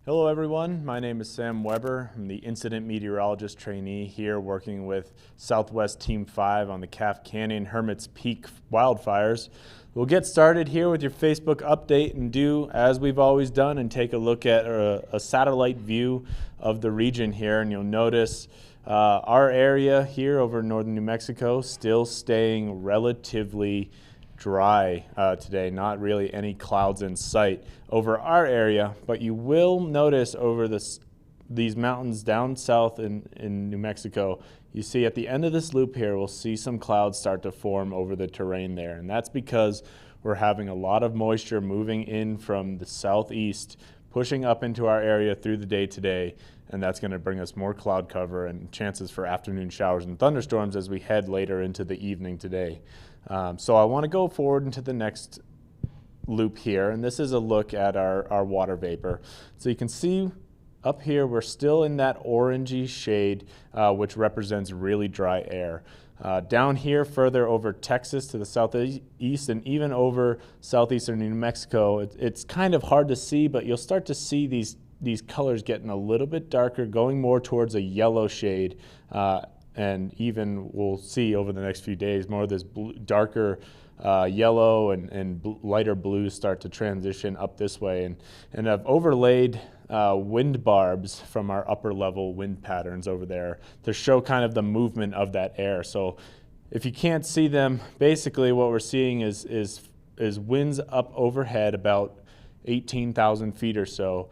Hello everyone, my name is Sam Webber. I'm the Incident Meteorologist trainee here working with Southwest Team 5 on the Calf Canyon Hermit's Peak wildfires. We'll get started here with your Facebook update and do as we've always done and take a look at a satellite view of the region here, and you'll notice our area here over northern New Mexico still staying relatively dry today, not really any clouds in sight over our area, but you will notice over these mountains down south in New Mexico, you see at the end of this loop here, we'll see some clouds start to form over the terrain there, and that's because we're having a lot of moisture moving in from the southeast, pushing up into our area through the day today, and that's going to bring us more cloud cover and chances for afternoon showers and thunderstorms as we head later into the evening today. So I want to go forward into the next loop here, and this is a look at our water vapor. So you can see up here we're still in that orangey shade, which represents really dry air. Down here further over Texas to the southeast and even over southeastern New Mexico, it's kind of hard to see, but you'll start to see these colors getting a little bit darker, going more towards a yellow shade. And even we'll see over the next few days more of this darker yellow and lighter blues start to transition up this way. And I've overlaid wind barbs from our upper level wind patterns over there to show kind of the movement of that air. So if you can't see them, basically what we're seeing is winds up overhead about 18,000 feet or so,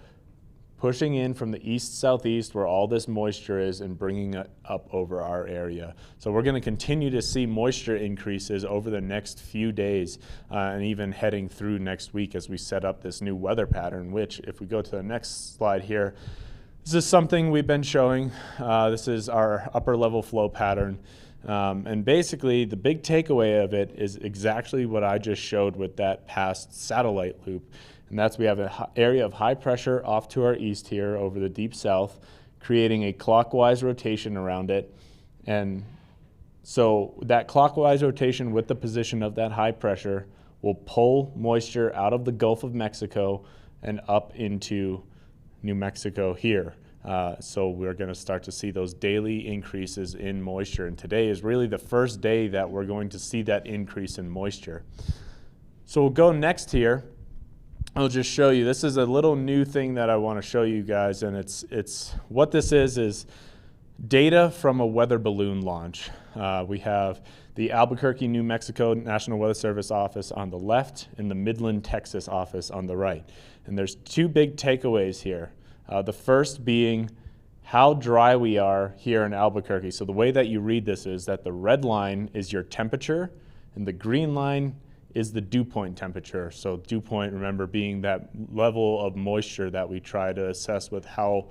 pushing in from the east-southeast where all this moisture is and bringing it up over our area. So we're going to continue to see moisture increases over the next few days and even heading through next week as we set up this new weather pattern, which if we go to the next slide here, this is something we've been showing. This is our upper level flow pattern. And basically the big takeaway of it is exactly what I just showed with that past satellite loop. And that's we have an area of high pressure off to our east here over the deep south, creating a clockwise rotation around it. And so that clockwise rotation with the position of that high pressure will pull moisture out of the Gulf of Mexico and up into New Mexico here. So we're going to start to see those daily increases in moisture. And today is really the first day that we're going to see that increase in moisture. So we'll go next here. I'll just show you. This is a little new thing that I want to show you guys, and it's what this is data from a weather balloon launch. We have the Albuquerque, New Mexico National Weather Service office on the left and the Midland, Texas office on the right. And there's two big takeaways here. The first being how dry we are here in Albuquerque. So the way that you read this is that the red line is your temperature and the green line is the dew point temperature. So dew point, remember, being that level of moisture that we try to assess with how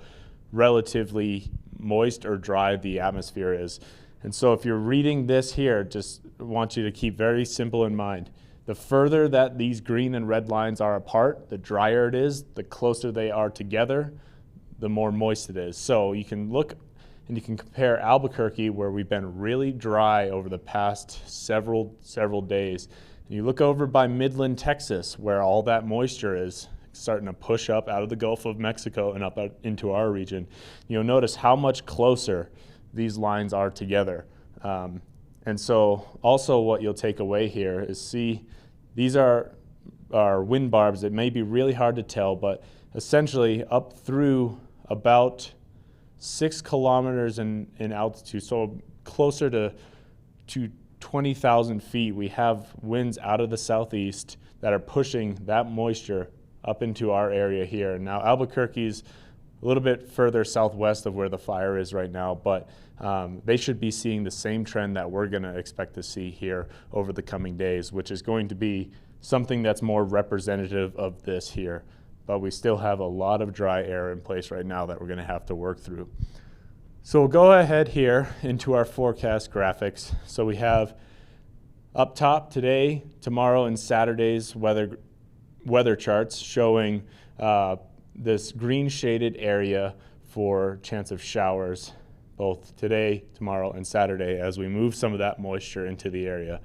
relatively moist or dry the atmosphere is. And so if you're reading this here, just want you to keep very simple in mind. The further that these green and red lines are apart, the drier it is, the closer they are together, the more moist it is. So you can look and you can compare Albuquerque, where we've been really dry over the past several days. You look over by Midland, Texas, where all that moisture is starting to push up out of the Gulf of Mexico and up into our region. You'll notice how much closer these lines are together. And so also what you'll take away here is see these are wind barbs. It may be really hard to tell, but essentially up through about 6 kilometers in altitude, so closer to 20,000 feet, we have winds out of the southeast that are pushing that moisture up into our area here. Now Albuquerque's a little bit further southwest of where the fire is right now, but they should be seeing the same trend that we're going to expect to see here over the coming days, which is going to be something that's more representative of this here. But we still have a lot of dry air in place right now that we're going to have to work through. So we'll go ahead here into our forecast graphics. So we have up top today, tomorrow, and Saturday's weather charts showing this green shaded area for chance of showers both today, tomorrow, and Saturday as we move some of that moisture into the area.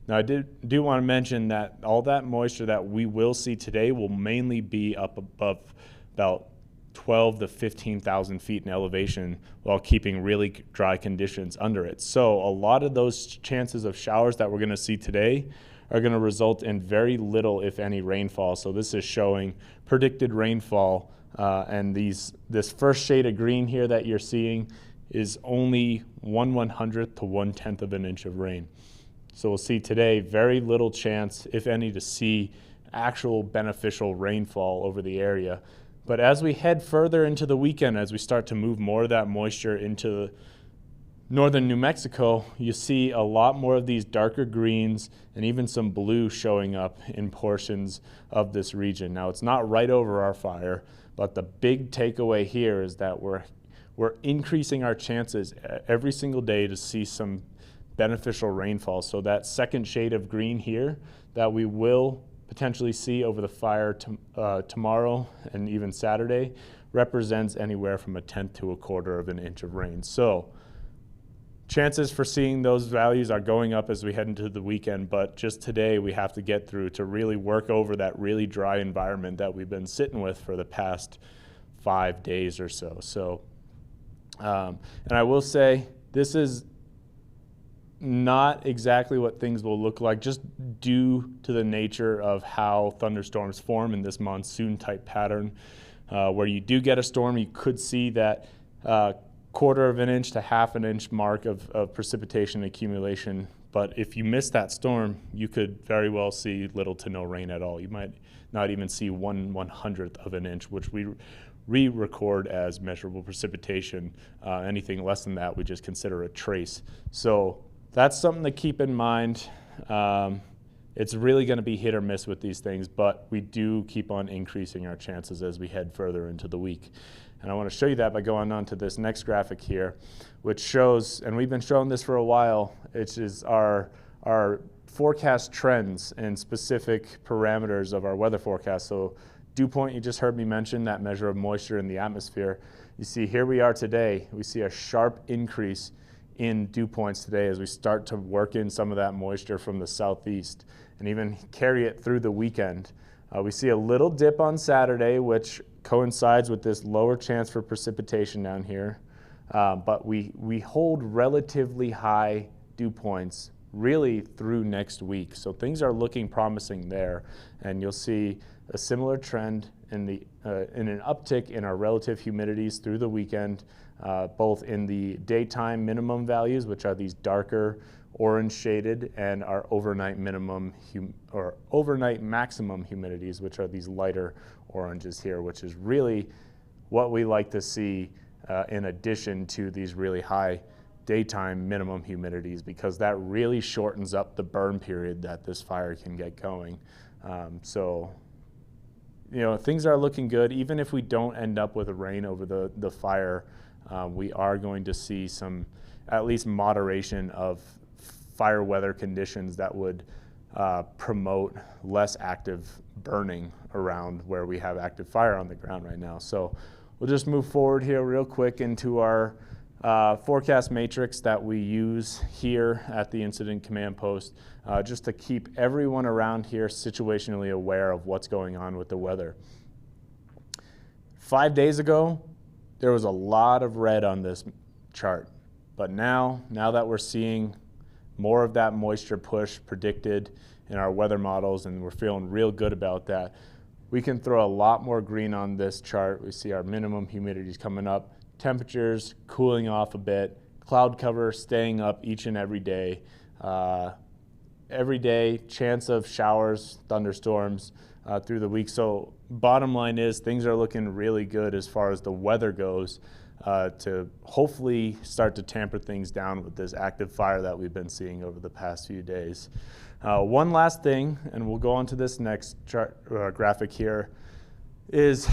Now I do want to mention that all that moisture that we will see today will mainly be up above about 12 to 15,000 feet in elevation while keeping really dry conditions under it. So a lot of those chances of showers that we're going to see today are going to result in very little, if any, rainfall. So this is showing predicted rainfall, and this first shade of green here that you're seeing is only 1/100th to 1/10 of an inch of rain. So we'll see today very little chance, if any, to see actual beneficial rainfall over the area. But as we head further into the weekend, as we start to move more of that moisture into northern New Mexico, you see a lot more of these darker greens and even some blue showing up in portions of this region. Now, it's not right over our fire, but the big takeaway here is that we're increasing our chances every single day to see some beneficial rainfall. So that second shade of green here that we will potentially see over the fire tomorrow and even Saturday represents anywhere from 1/10 to 1/4 of an inch of rain. So chances for seeing those values are going up as we head into the weekend, but just today we have to get through to really work over that really dry environment that we've been sitting with for the past 5 days or so. And I will say, this is not exactly what things will look like, just due to the nature of how thunderstorms form in this monsoon type pattern. Where you do get a storm, you could see that 1/4 of an inch to 1/2 an inch mark of precipitation accumulation. But if you miss that storm, you could very well see little to no rain at all. You might not even see 1/100th of an inch, which we re-record as measurable precipitation. Anything less than that, we just consider a trace. So that's something to keep in mind. It's really going to be hit or miss with these things, but we do keep on increasing our chances as we head further into the week. And I want to show you that by going on to this next graphic here, which shows, and we've been showing this for a while, it is our forecast trends and specific parameters of our weather forecast. So dew point, you just heard me mention, that measure of moisture in the atmosphere. You see here we are today, we see a sharp increase in dew points today as we start to work in some of that moisture from the southeast and even carry it through the weekend. We see a little dip on Saturday, which coincides with this lower chance for precipitation down here. But we hold relatively high dew points really through next week. So things are looking promising there. And you'll see a similar trend in an uptick in our relative humidities through the weekend, both in the daytime minimum values, which are these darker orange shaded, and our overnight minimum or overnight maximum humidities, which are these lighter oranges here, which is really what we like to see in addition to these really high daytime minimum humidities, because that really shortens up the burn period that this fire can get going. So, you know, things are looking good. Even if we don't end up with rain over the fire, we are going to see some, at least moderation of fire weather conditions that would promote less active burning around where we have active fire on the ground right now. So we'll just move forward here real quick into our forecast matrix that we use here at the Incident Command Post, just to keep everyone around here situationally aware of what's going on with the weather. 5 days ago, there was a lot of red on this chart, but now that we're seeing more of that moisture push predicted in our weather models, and we're feeling real good about that, we can throw a lot more green on this chart. We see our minimum humidities coming up, temperatures cooling off a bit, cloud cover staying up each and every day. Every day, chance of showers, thunderstorms through the week. So bottom line is, things are looking really good as far as the weather goes, to hopefully start to tamper things down with this active fire that we've been seeing over the past few days. One last thing, and we'll go on to this next chart, graphic here, is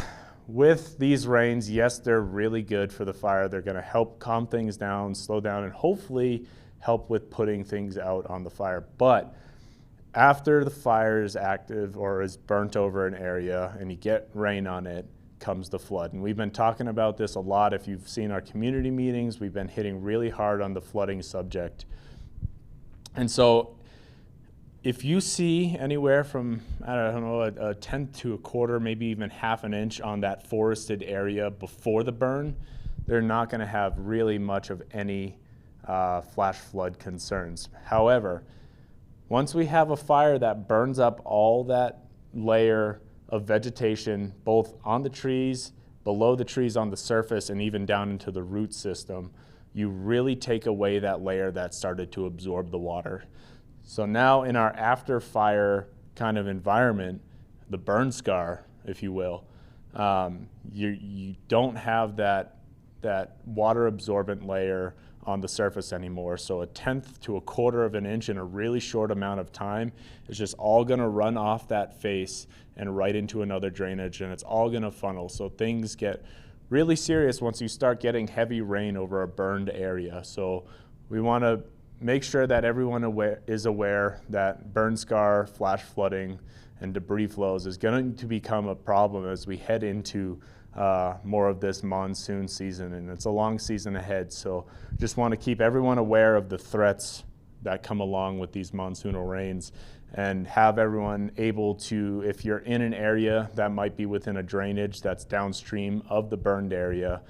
with these rains, yes, they're really good for the fire. They're going to help calm things down, slow down, and hopefully help with putting things out on the fire. But after the fire is active or is burnt over an area and you get rain on it, comes the flood. And we've been talking about this a lot. If you've seen our community meetings, we've been hitting really hard on the flooding subject. And so If you see anywhere from, I don't know, a tenth to a quarter, maybe even half an inch on that forested area before the burn, they're not going to have really much of any flash flood concerns. However, once we have a fire that burns up all that layer of vegetation, both on the trees, below the trees on the surface, and even down into the root system, you really take away that layer that started to absorb the water. So now in our after fire kind of environment, the burn scar, if you will, you don't have that water absorbent layer on the surface anymore. So a tenth to a quarter of an inch in a really short amount of time is just all gonna run off that face and right into another drainage, and it's all gonna funnel. So things get really serious once you start getting heavy rain over a burned area. So we wanna make sure that everyone is aware that burn scar, flash flooding, and debris flows is going to become a problem as we head into more of this monsoon season, and it's a long season ahead. So just want to keep everyone aware of the threats that come along with these monsoonal rains, and have everyone able to, if you're in an area that might be within a drainage that's downstream of the burned area,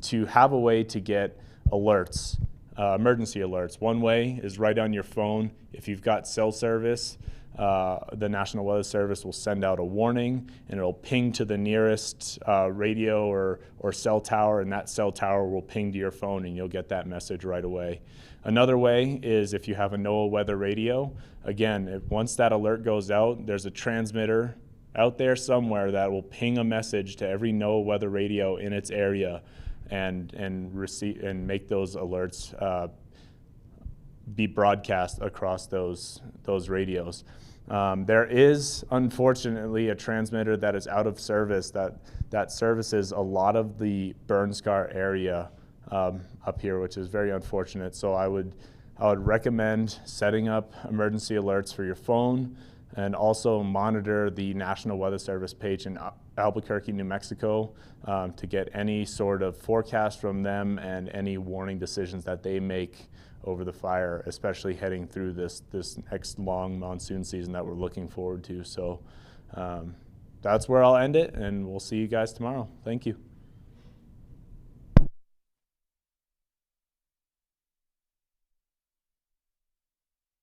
to have a way to get alerts. Emergency alerts. One way is right on your phone. If you've got cell service, the National Weather Service will send out a warning, and it'll ping to the nearest radio or cell tower, and that cell tower will ping to your phone, and you'll get that message right away. Another way is if you have a NOAA weather radio. Again, once that alert goes out, there's a transmitter out there somewhere that will ping a message to every NOAA weather radio in its area, and receive and make those alerts be broadcast across those radios. There is unfortunately a transmitter that is out of service that services a lot of the burn scar area up here, which is very unfortunate. So I would recommend setting up emergency alerts for your phone, and also monitor the National Weather Service page in Albuquerque, New Mexico, to get any sort of forecast from them and any warning decisions that they make over the fire, especially heading through this next long monsoon season that we're looking forward to. So that's where I'll end it, and we'll see you guys tomorrow. Thank you.